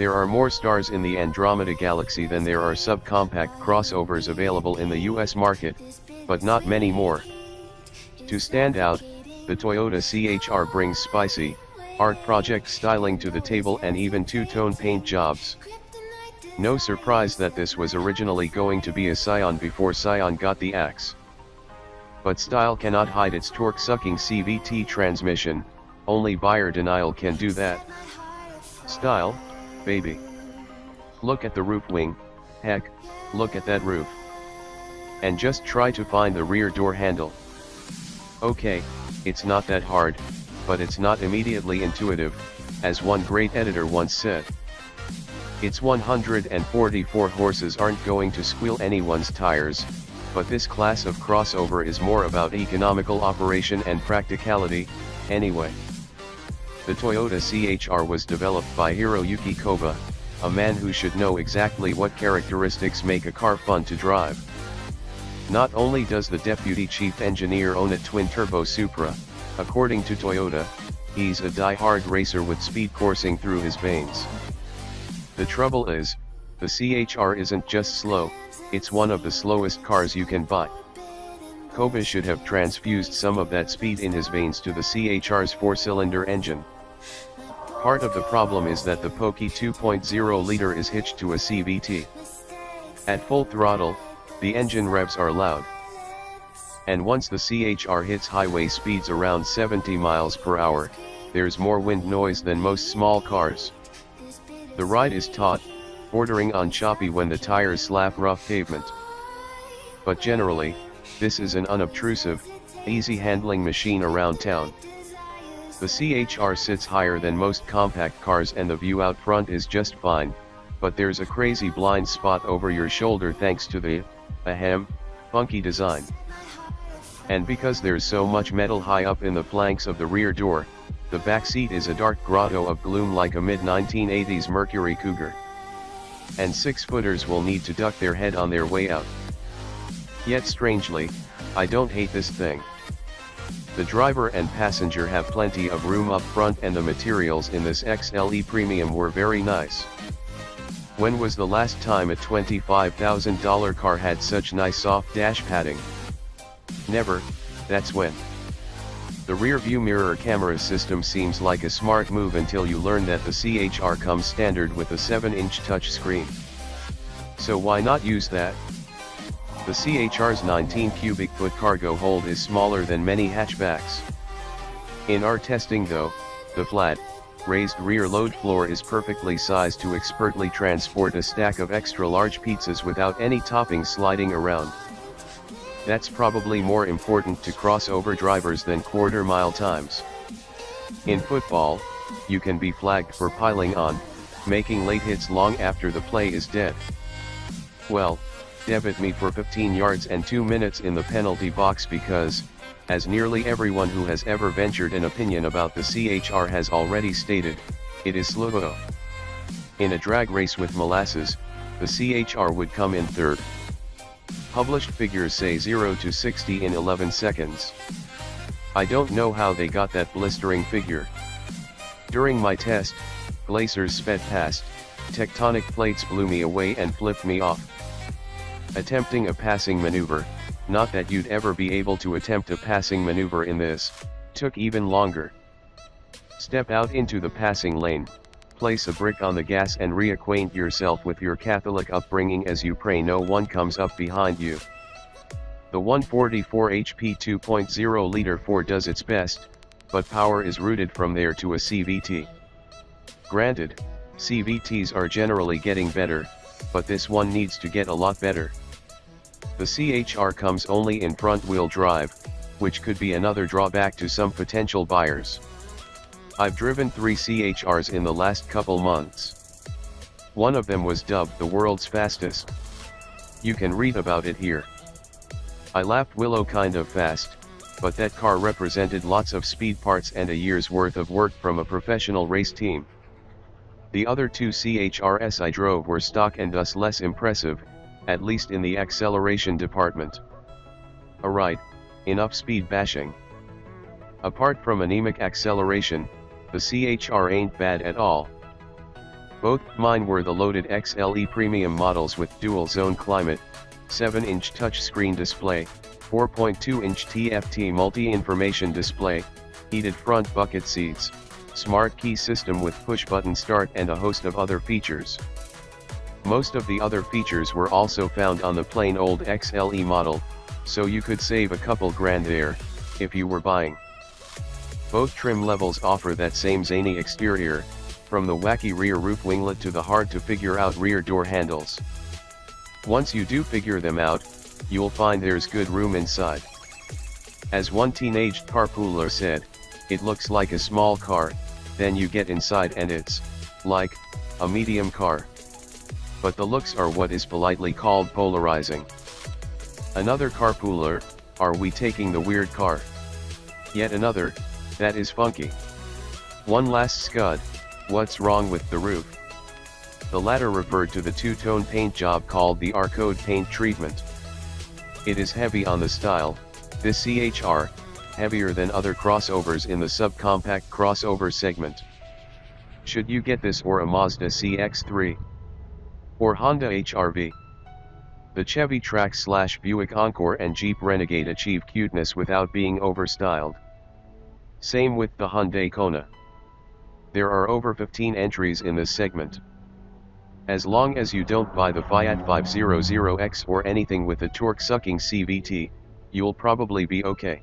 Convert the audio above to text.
There are more stars in the Andromeda Galaxy than there are subcompact crossovers available in the US market, but not many more. To stand out, the Toyota CHR brings spicy, art project styling to the table and even two-tone paint jobs. No surprise that this was originally going to be a Scion before Scion got the axe. But style cannot hide its torque-sucking CVT transmission, only buyer denial can do that. Style, baby. Look at the roof wing, heck, look at that roof. And just try to find the rear door handle. Okay, it's not that hard, but it's not immediately intuitive, as one great editor once said. Its 144 horses aren't going to squeal anyone's tires, but this class of crossover is more about economical operation and practicality, anyway. The Toyota CHR was developed by Hiroyuki Koba, a man who should know exactly what characteristics make a car fun to drive. Not only does the deputy chief engineer own a twin-turbo Supra, according to Toyota, he's a die-hard racer with speed coursing through his veins. The trouble is, the CHR isn't just slow, it's one of the slowest cars you can buy. Koba should have transfused some of that speed in his veins to the CHR's 4-cylinder engine. Part of the problem is that the pokey 2.0-liter is hitched to a CVT. At full throttle, the engine revs are loud. And once the CHR hits highway speeds around 70 miles per hour, there's more wind noise than most small cars. The ride is taut, bordering on choppy when the tires slap rough pavement. But generally, this is an unobtrusive, easy-handling machine around town. The CHR sits higher than most compact cars and the view out front is just fine, but there's a crazy blind spot over your shoulder thanks to the, funky design. And because there's so much metal high up in the flanks of the rear door, the back seat is a dark grotto of gloom like a mid-1980s Mercury Cougar. And six-footers will need to duck their head on their way out. Yet strangely, I don't hate this thing. The driver and passenger have plenty of room up front and the materials in this XLE Premium were very nice. When was the last time a $25,000 car had such nice soft dash padding? Never, that's when. The rear view mirror camera system seems like a smart move until you learn that the CHR comes standard with a 7-inch touchscreen. So why not use that? The CHR's 19 cubic foot cargo hold is smaller than many hatchbacks. In our testing though, the flat, raised rear load floor is perfectly sized to expertly transport a stack of extra-large pizzas without any toppings sliding around. That's probably more important to crossover drivers than quarter-mile times. In football, you can be flagged for piling on, making late hits long after the play is dead. Well, debit me for 15 yards and 2 minutes in the penalty box because, as nearly everyone who has ever ventured an opinion about the CHR has already stated, it is slow. In a drag race with molasses, the CHR would come in third. Published figures say 0 to 60 in 11 seconds. I don't know how they got that blistering figure. During my test, glaciers sped past, tectonic plates blew me away and flipped me off. Attempting a passing maneuver, not that you'd ever be able to attempt a passing maneuver in this, took even longer. Step out into the passing lane, place a brick on the gas and reacquaint yourself with your Catholic upbringing as you pray no one comes up behind you. The 144 HP 2.0-liter 4 does its best, but power is routed from there to a CVT. Granted, CVTs are generally getting better, but this one needs to get a lot better. The CHR comes only in front-wheel drive, which could be another drawback to some potential buyers. I've driven 3 CHRs in the last couple months. One of them was dubbed the world's fastest. You can read about it here. I lapped Willow kind of fast, but that car represented lots of speed parts and a year's worth of work from a professional race team. The other 2 CHRs I drove were stock and thus less impressive, at least in the acceleration department. Alright, enough speed bashing. Apart from anemic acceleration, the CHR ain't bad at all. Both mine were the loaded XLE premium models with dual zone climate, 7-inch touchscreen display, 4.2-inch TFT multi-information display, heated front bucket seats, smart key system with push-button start and a host of other features. Most of the other features were also found on the plain old XLE model, so you could save a couple grand there, if you were buying. Both trim levels offer that same zany exterior, from the wacky rear roof winglet to the hard-to-figure-out rear door handles. Once you do figure them out, you'll find there's good room inside. As one teenaged carpooler said, it looks like a small car, then you get inside and it's like a medium car. But the looks are what is politely called polarizing. Another carpooler, are we taking the weird car? Yet another, that is funky. One last scud, what's wrong with the roof? The latter referred to the two-tone paint job called the R-code paint treatment. It is heavy on the style, this CHR, heavier than other crossovers in the subcompact crossover segment. Should you get this or a Mazda CX-3? Or Honda HR-V? The Chevy Trax/Buick Encore and Jeep Renegade achieve cuteness without being overstyled. Same with the Hyundai Kona. There are over 15 entries in this segment. As long as you don't buy the Fiat 500X or anything with a torque-sucking CVT, you'll probably be okay.